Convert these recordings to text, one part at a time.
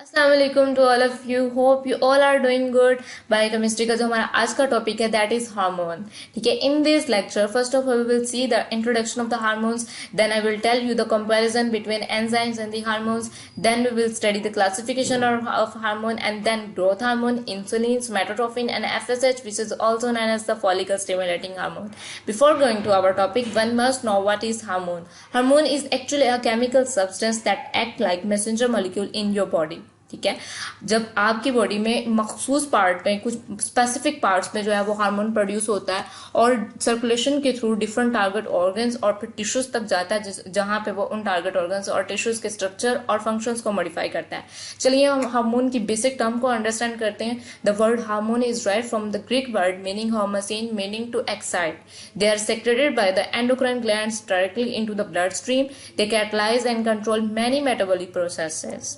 अस्सलाम to all of you, hope you all are doing good. Biochemistry का जो हमारा आज का टॉपिक है दैट इज हार्मोन। ठीक है, in this lecture first of all we will see the introduction of the hormones, then I will tell you the comparison between enzymes and the hormones, then we will study the classification of hormone and then growth hormone, insulin, somatotropin and FSH which is also known as the follicle stimulating hormone. Before going to our topic, one must know what is hormone. Hormone is actually a chemical substance that act like messenger molecule in your body. ठीक है, जब आपकी body में मखसूस part में कुछ specific parts में जो है वो हार्मोन प्रोड्यूस होता है और सर्कुलेशन के थ्रू डिफरेंट टारगेट ऑर्गन्स और फिर टिश्यूज तक जाता है, जहां पे वो उन टारगेट ऑर्गन्स और टिश्यूज के स्ट्रक्चर और फंक्शंस को मॉडिफाई करता है। चलिए हम हार्मोन की बेसिक टर्म को अंडरस्टैंड करते हैं। The word hormone is right from the Greek word meaning hormosin, meaning to excite. They are secreted by the endocrine glands directly into the blood stream. They catalyse and control many metabolic processes.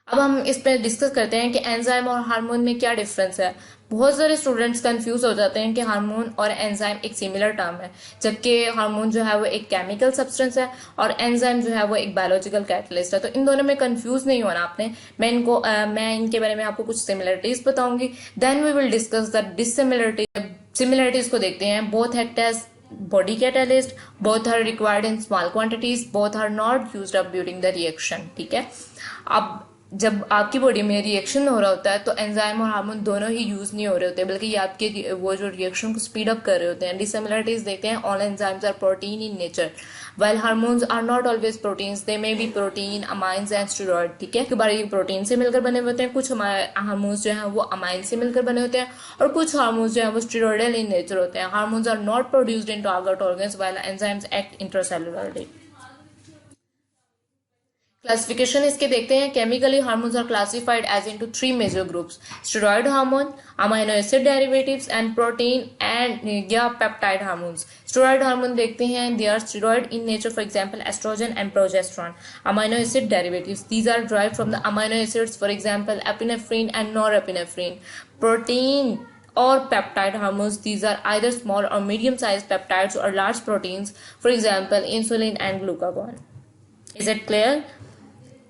अब हम इस पे discuss करते हैं कि enzyme और hormone में क्या डिफरेंस है। बहुत सारे स्टूडेंट्स कंफ्यूज हो जाते हैं कि हार्मोन और एंजाइम एक सिमिलर टर्म है, जबकि हार्मोन जो है वो एक केमिकल सब्सटेंस है और एंजाइम जो है वो एक बायोलॉजिकल कैटलिस्ट है। तो इन दोनों में कंफ्यूज नहीं होना आपने। मैं इनके बारे में आपको कुछ सिमिलरिटीज बताऊंगी, then we will discuss the similarities को देखते हैं। Both act as body catalyst, both are required in small quantities, both are not used up during the reaction। ठीक है, अब जब आपकी बॉडी में रिएक्शन हो रहा होता है तो एंजाइम और हार्मोन दोनों ही यूज नहीं हो रहे होते, बल्कि ये आपके वो जो रिएक्शन को स्पीड अप कर रहे होते हैं। डिसिमिलरिटीज देखते हैं। All enzymes are protein in nature while hormones are not always proteins, they may be protein, amines and steroid। ठीक है, कई बार ये प्रोटीन से मिलकर बने होते हैं, कुछ हमारे हार्मोन्स जो हैं वो अमाइन से मिलकर बने होते हैं और कुछ हार्मोन्स जो हैं वो स्टेरॉयडल इन नेचर होते हैं। Hormones are not produced in target organs while enzymes act intracellularly। Classification इसके देखते हैं। Chemically hormones are classified as into three major groups: steroid hormone, amino acid derivatives and protein and या peptide hormones. Steroid hormone देखते हैं, they are steroid in nature, for example estrogen and progesterone. Amino acid derivatives, these are derived from the amino acids, for example epinephrine and norepinephrine. Protein or peptide hormones, these are either small or medium sized peptides or large proteins, for example insulin and glucagon। Is it clear?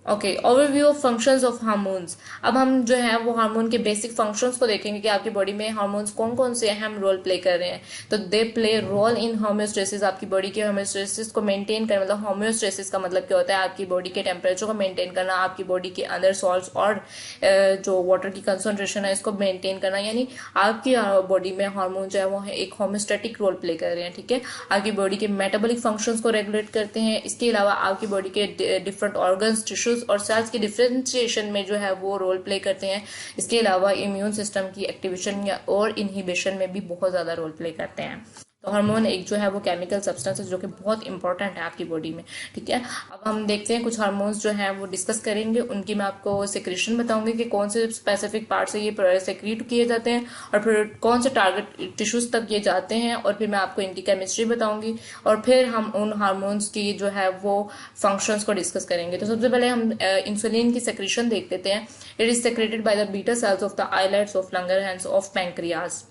Okay, overview of functions of hormones. अब हम जो है वो hormone के basic functions को देखेंगे कि आपकी बॉडी में हार्मोन्स कौन कौन से अहम रोल प्ले कर रहे हैं। तो they play role in homeostasis, आपकी बॉडी के होम्योस्टेसिस को मेंटेन करना। मतलब होम्योस्टेसिस का मतलब क्या होता है? आपकी बॉडी के टेम्परेचर को मेंटेन करना, आपकी बॉडी के अंदर सॉल्ट्स और जो वाटर की कंसंट्रेशन है इसको मेंटेन करना। यानी आपकी बॉडी में हार्मोन जो है वो एक होम्योस्टेटिक रोल प्ले कर रहे हैं। ठीक है, आपकी बॉडी के मेटाबॉलिक फंक्शंस को रेगुलेट करते हैं। इसके अलावा आपकी बॉडी के डिफरेंट ऑर्गन्स, टिश्यूज और सेल्स की डिफरेंशिएशन में जो है वो रोल प्ले करते हैं। इसके अलावा इम्यून सिस्टम की एक्टिवेशन और इनहिबिशन में भी बहुत ज्यादा रोल प्ले करते हैं। तो हार्मोन एक जो है वो केमिकल सब्सटेंस है जो कि बहुत इंपॉर्टेंट है आपकी बॉडी में। ठीक है, अब हम देखते हैं कुछ हार्मोन्स जो हैं वो डिस्कस करेंगे। उनकी मैं आपको सेक्रेशन बताऊंगी कि कौन से स्पेसिफिक पार्ट से ये सेक्रेट किए जाते हैं और फिर कौन से टारगेट टिश्यूज तक ये जाते हैं, और फिर मैं आपको इनकी केमिस्ट्री बताऊंगी और फिर हम उन हार्मोन्स की जो है वो फंक्शंस को डिस्कस करेंगे। तो सबसे पहले हम इंसुलिन की सेक्रेशन देख लेते हैं। It is secreted by the beta cells of the islets of Langerhans of pancreas.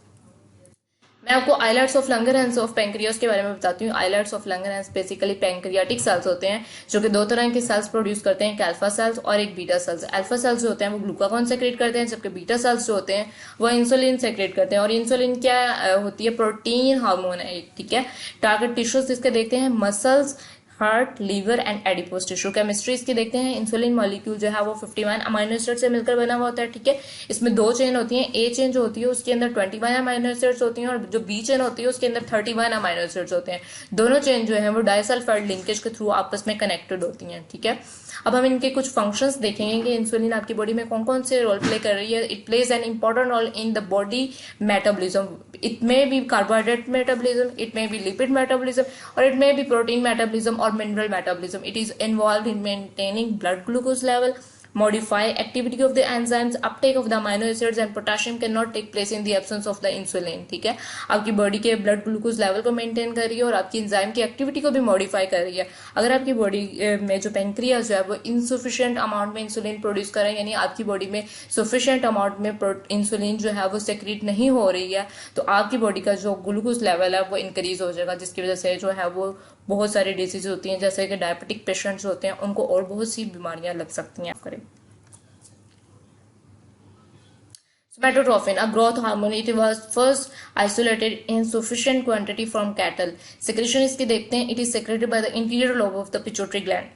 मैं आपको islets of Langerhans of pancreas के बारे में बताती हूँ। Islets of Langerhans basically pancreatic cells होते हैं जो कि दो तरह के सेल्स प्रोड्यूस करते हैं, एक अल्फा सेल्स और एक बीटा सेल्स। अल्फा सेल्स जो होते हैं वो ग्लूकागॉन सेक्रेट करते हैं, जबकि बीटा सेल्स जो होते हैं वो इंसुलिन सेक्रेट करते हैं। और इंसुलिन क्या होती है? प्रोटीन हार्मोन है। ठीक है, टारगेट टिश्यूज इसके देखते हैं muscles, heart, liver and adipose tissue. Chemistry इसकी देखते हैं। इंसुलिन मॉलिक्यूल जो है वो 51 अमाइनो एसिड से मिलकर बना हुआ होता है। ठीक है, इसमें दो चेन होती है। ए चेन जो होती है उसके अंदर 21 अमाइनो एसिड्स होती हैं और जो बी चेन होती है उसके अंदर 31 अमाइनो एसिड्स होते हैं। दोनों चेन जो है वो डाइसल्फाइड लिंकेज के थ्रू आपस में कनेक्टेड होती हैं। ठीक है, अब हम इनके कुछ फंक्शंस देखेंगे कि इंसुलिन आपकी बॉडी में कौन कौन से रोल प्ले कर रही है। It plays an important role in the body metabolism. It may be carbohydrate metabolism, it may be lipid metabolism और it may be protein metabolism और mineral metabolism. It is involved in maintaining blood glucose level, modify activity of the enzymes, uptake of the amino acids and potassium cannot take place in the absence of the insulin। ठीक है, आपकी body के blood glucose level को maintain कर रही है और आपकी एंजाइम की एक्टिविटी को भी मॉडिफाई कर रही है। अगर आपकी बॉडी में जो पेंक्रियाज जो है वो इनसफिशिएंट अमाउंट में इंसुलिन प्रोड्यूस कर रहे हैं, यानी आपकी बॉडी में सफिशिएंट अमाउंट में इंसुलिन जो है वो सेक्रेट नहीं हो रही है, तो आपकी बॉडी का जो ग्लूकोज लेवल है वो इंक्रीज हो जाएगा, जिसकी वजह से जो है वो बहुत सारी डिसीज होती हैं, जैसे कि डायबिटिक पेशेंट्स होते हैं उनको और बहुत सी बीमारियां लग सकती हैं। Somatotrophin, a growth hormone, it was first isolated in sufficient quantity from cattle. Secretion इसकी देखते हैं, it is secreted by the interior lobe of the pituitary gland.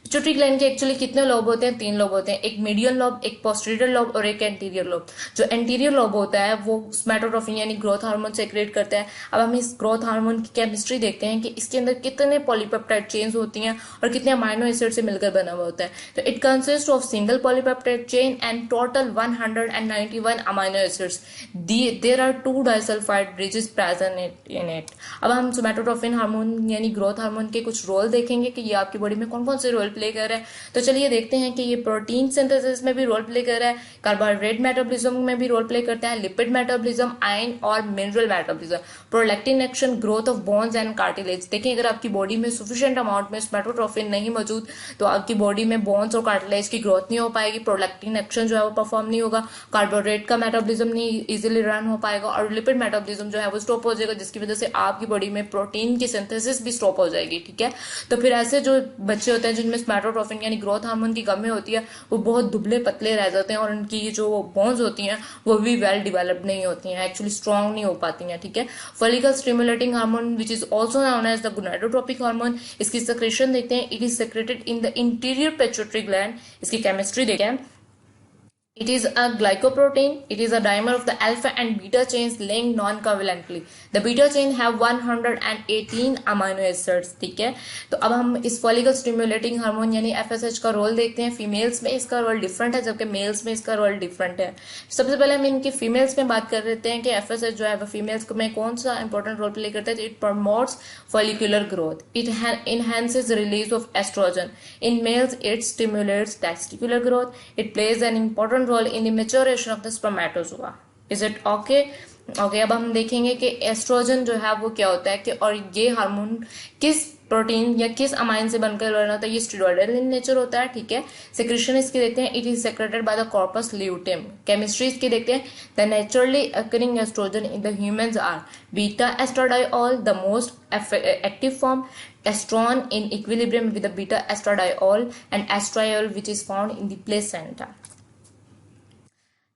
Pituitary gland के एक्चुअली कितने लोब होते हैं? 3 लोब होते हैं, एक मीडियल लोब, एक पोस्टीरियर लोब और एक एंटीरियर लोब। जो एंटीरियर लोब होता है वो सोमैटोट्रोफिन यानी ग्रोथ हार्मोन सेक्रेट करता है। अब हम इस ग्रोथ हार्मोन की केमिस्ट्री देखते हैं कि इसके अंदर कितने पॉलीपेप्टाइड चेन्स होती हैं और कितने अमाइनो एसिड से मिलकर बना हुआ होता है। तो it consist of single polypeptide chain and total 191 amino acids. There are 2 disulphide bridges present in it. अब हम सोमैटोट्रोफिन हार्मोन यानी ग्रोथ हार्मोन के कुछ रोल देखेंगे कि ये आपकी बॉडी में कौन कौन से रोल प्ले कर रहा है। तो चलिए देखते हैं कि ये प्रोटीन सिंथेसिस में भी रोल प्ले कर रहा है, कार्बोहाइड्रेट मेटाबॉलिज्म में भी रोल प्ले करता है, लिपिड मेटाबॉलिज्म, आयन और mineral metabolism, prolactin action, growth of bones and cartilage. देखिए अगर आपकी बॉडी में सफिशिएंट अमाउंट में सोमैटोट्रोफिन नहीं मौजूद तो आपकी बॉडी में बोन्स और कार्टिलेज की ग्रोथ नहीं हो पाएगी, प्रोलैक्टिन एक्शन जो है वो परफॉर्म नहीं होगा, कार्बोहाइड्रेट का मेटाबॉलिज्म नहीं इजीली रन हो पाएगा और लिपिड मेटाबॉलिज्म जो है वो स्टॉप हो जाएगा, जिसकी वजह से आपकी बॉडी में प्रोटीन की सिंथेसिस भी स्टॉप हो जाएगी। ठीक है, तो फिर ऐसे जो बच्चे होते हैं जिनमें सोमैटोट्रोफिन यानी ग्रोथ हार्मोन की कमी होती है वो बहुत दुबले पतले रह जाते हैं और उनकी जो बोन्स होती हैं वो भी वेल डिवेलप्ड नहीं होती हैं, एक्चुअली स्ट्रांग नहीं हो पाती हैं। ठीक है, follicle stimulating hormone which is also known as the gonadotropic hormone, इसकी सेक्रेशन देखते हैं। It is secreted in the interior pituitary gland. इसकी केमिस्ट्री देखते हैं। It is a glycoprotein. It is a dimer of the alpha and beta chains linked non-covalently. The beta chain have 118 amino acids. ठीक है, तो अब हम इस follicle stimulating hormone यानी FSH का रोल देखते हैं। फीमेल्स में इसका रोल डिफरेंट है जबकि मेल्स में इसका रोल डिफरेंट है। सबसे पहले हम इनकी फीमेल्स में बात कर लेते हैं कि FSH जो है वो फीमेल्स में कौन सा इंपॉर्टेंट रोल प्ले करता है। It promotes follicular growth. It enhances the release of estrogen. In males, it stimulates testicular growth. It plays an important role in the maturation of the spermatozoa. Is it okay? Okay, अब हम देखेंगे कि oestrogen जो है वो क्या होता है कि और ये हार्मोन किस प्रोटीन या किस अमाइन से बनकर बना होता है। ये स्टेरॉयडल इन नेचर होता है। ठीक है, सेक्रेशन इसकी देखते हैं। It is secreted by the corpus luteum. Chemistry इसकी देखते हैं। The naturally occurring oestrogen in the humans are beta oestradiol the most active form, oestrone in equilibrium with the beta oestradiol and oestriol which is found in the placenta.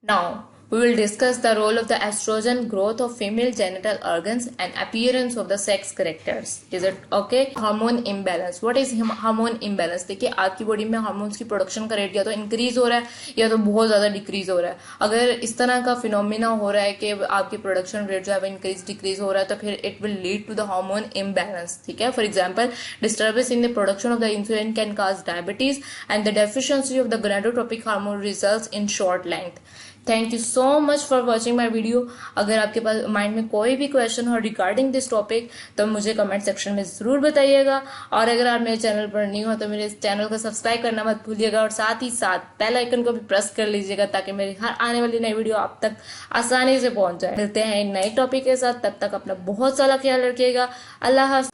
Now, we will discuss the role of the estrogen, growth of female genital organs and appearance of the sex characters. Is it okay? Hormone imbalance. What is hormone imbalance? देखिए आपकी body में hormones की production का rate या तो increase हो रहा है या तो बहुत ज्यादा डिक्रीज हो रहा है। अगर इस तरह का फिनोमिना हो रहा है कि आपकी प्रोडक्शन रेट जो है इंक्रीज डिक्रीज हो रहा है तो फिर it will lead to the hormone imbalance. ठीक है, for example disturbance in the production of the insulin can cause diabetes and the deficiency of the gonadotropic hormone results in short length. Thank you so much for watching my video. अगर आपके पास mind में कोई भी question हो regarding this topic तो मुझे comment section में जरूर बताइएगा और अगर आप मेरे चैनल पर नहीं हो तो मेरे चैनल को सब्सक्राइब करना मत भूलिएगा और साथ ही साथ बेल आइकन को भी प्रेस कर लीजिएगा ताकि मेरी हर आने वाली नई वीडियो आप तक आसानी से पहुंच जाए। मिलते हैं एक नए टॉपिक के साथ, तब तक अपना बहुत सारा ख्याल रखिएगा। अल्लाह हाफ़िज़।